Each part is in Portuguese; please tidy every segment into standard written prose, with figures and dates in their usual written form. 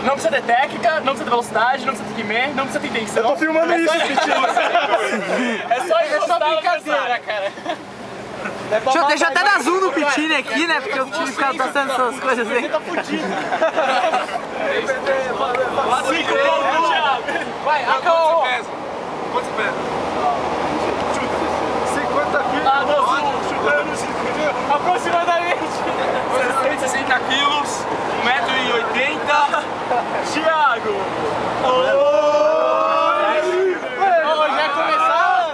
Não precisa ter técnica, não precisa ter velocidade, não precisa ter He-Man, não precisa ter intenção. Eu tô filmando isso, Pitinho. É só brincadeira, cara. Deixa eu até dar zoom no Pitinho aqui, né? Porque o time fica passando essas coisas aí. Tá fudido. Vai, acabou. Quanto pesa? 50 quilos. Ah, não, chutando aproximadamente 160 quilos, 1,80 m. Thiago. Já começaram?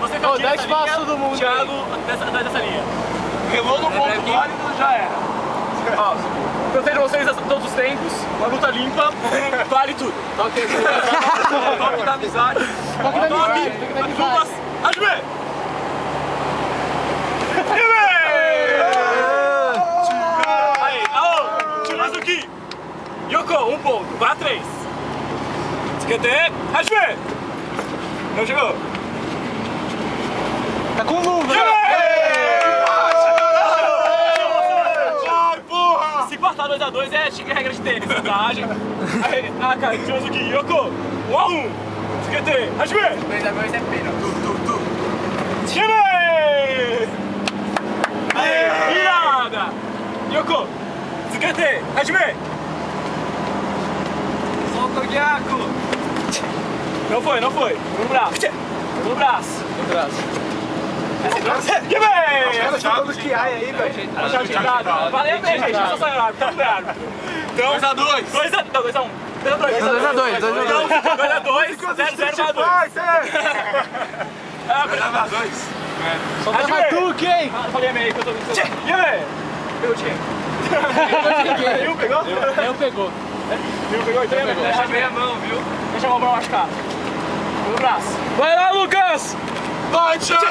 Você que é o 10 passos do mundo. Thiago, dessa linha. Relou no ponto válido, já era. Gostei de vocês todos os tempos, uma luta limpa, vale tudo. Toque Toque da amizade. Toque da amizade. Luvas, Hajime! Aí, aô, Shirazuki! Yoko, 1 ponto, vá 3. Tsukete, Hajime! Não chegou. Tá com luva. Se quartar 2 a 2 é regra de tênis, vantagem. Aí, cara, Shirazuki, Yoko, 1 a 1. Tsukete, Hajime! 2 a 2 é pênalti. Hajime! Irada! Yoko, Tsukete, Hajime! Solta o Gyaku. Não foi. No braço. No braço. Que bem! Essa chutando que ai aí, velho. Valeu bem, gente. Eu sou só árbitro. Tá no árbitro. 2 a 2. 2 a 1. 2 a 1. 2 a 2. 2 a 2, 2 a 2. 2 a 2. 0 a 2. Vai, sério. 2 a 2. Solta a Hadouken! Falei meio que eu tô me sentindo. E aí? Pegou o time. Viu? Pegou? Eu pegou. Viu? Pegou? Então Deixa bem a mão, viu? deixa a mão pra machucar. No braço. Vai lá, Lucas! Vai, Thiago!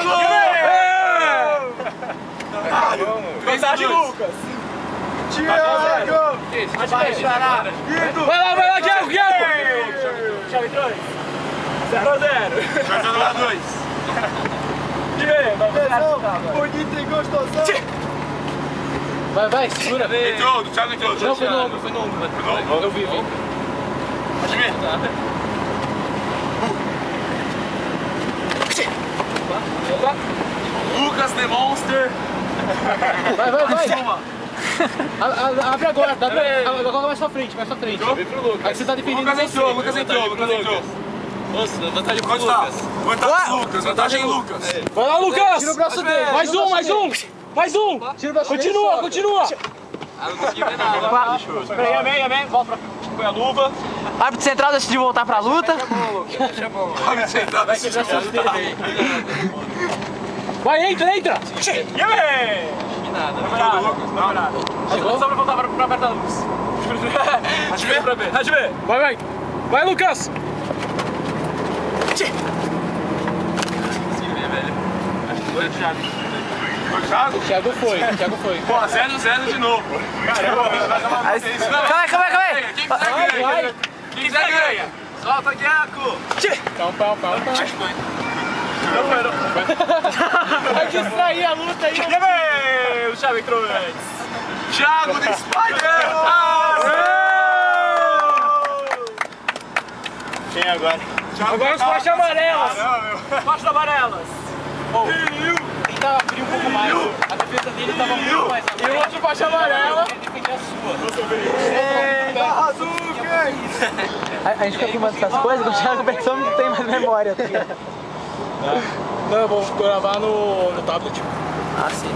Vantagem, Lucas. Thiago! Vai lá, Thiago! Chave 3. 0 a 0. Vai jogar 2. Bonito e gostoso. Vai, segura. Entrou, o Thiago entrou. Não, foi no ombro. Eu vi. Lucas The Monster. Vai. Abre agora, agora mais pra frente. Aí você tá defendendo Lucas entrou. Nossa, vantagem pro Quanto tá? Lucas. Vantagem Lucas, vantagem Lucas. Vai lá, Lucas! Tira o braço dele. Mais um! Tira o braço Continua! Ah, não consegui ver nada. Deixa eu Peraí, amém. Volta pra... Põe a luva. Árbitro central decidiu voltar pra luta. Deixa bom. Vai sentar desse Quebrar suas dedos aí. Vai, entra! E aí? Não, nada. Só pra voltar pra perto da luz. Hajime! Vai, Lucas! consegui ver, velho. Foi o Thiago? Thiago foi. Pô, 0-0 de novo. Calma aí. Quem quiser ganha. Solta, Gyaku. Calma. Vai distrair a luta aí. O Thiago entrou antes. Thiago The Spider. Quem agora? Agora os faixas amarelas. Faixas amarelas. Tentava abrir um pouco mais. A defesa dele tava muito mais E o outro faixa amarela. Ele defendia a sua. A gente fica filmando essas coisas, o Thiago Bertão não tem mais memória. Não, eu vou gravar no tablet. Ah, sim.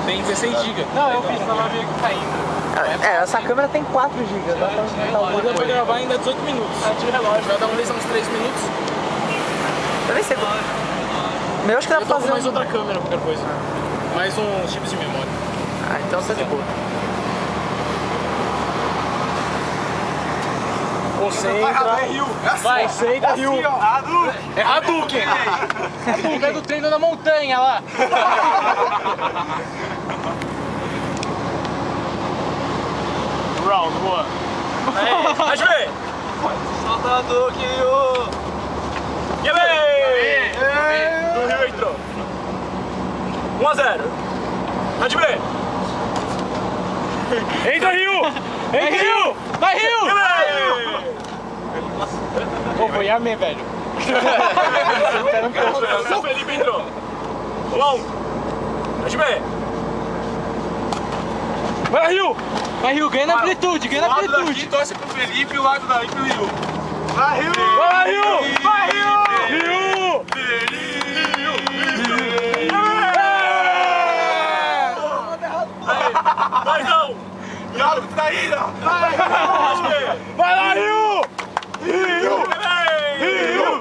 Tem 16 GB. Não, eu fiz, tava meio que caindo. Essa câmera tem 4 GB. Dá pra aumentar alguma Eu vou coisa. gravar ainda 18 minutos. De relógio, cada vez são uns 3 minutos. Deve ser. Meu, acho que dá Eu pra tô com fazer mais outra câmera, qualquer coisa. Mais uns chips de memória. Ah, então tá de boa. Concentra. Vai, concentra, Rio. É Hadouken. Hadouken é do treino da montanha lá. Round 1. Aí, Hajime! Solta a Hadouken. E aí? Do Rio entrou. 1 a 0. Hajime! Entra, Rio! Entra, Rio! Vai, Rio! Pô, foi amém, velho. O Felipe entrou. 1 Deixa eu ver. Vai, Rio! Vai, Rio, ganha na amplitude, ganha na O lado daqui amplitude. torce pro Felipe e o lado daí pro Rio. Vai, Rio! Vai, Rio! Vai, Rio! Rio! Vai, não! Galo que tá indo! Vai lá, Rio! Rio! Rio!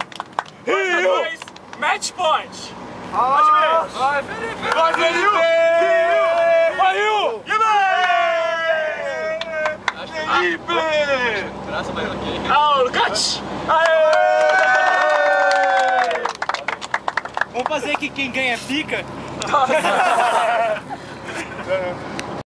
Rio! Match point! Vai, Felipe! Vai, Rio! Vai, Rio! Felipe! Graça mais aqui. Ah, catch! Aê! Vamos fazer que quem ganha fica.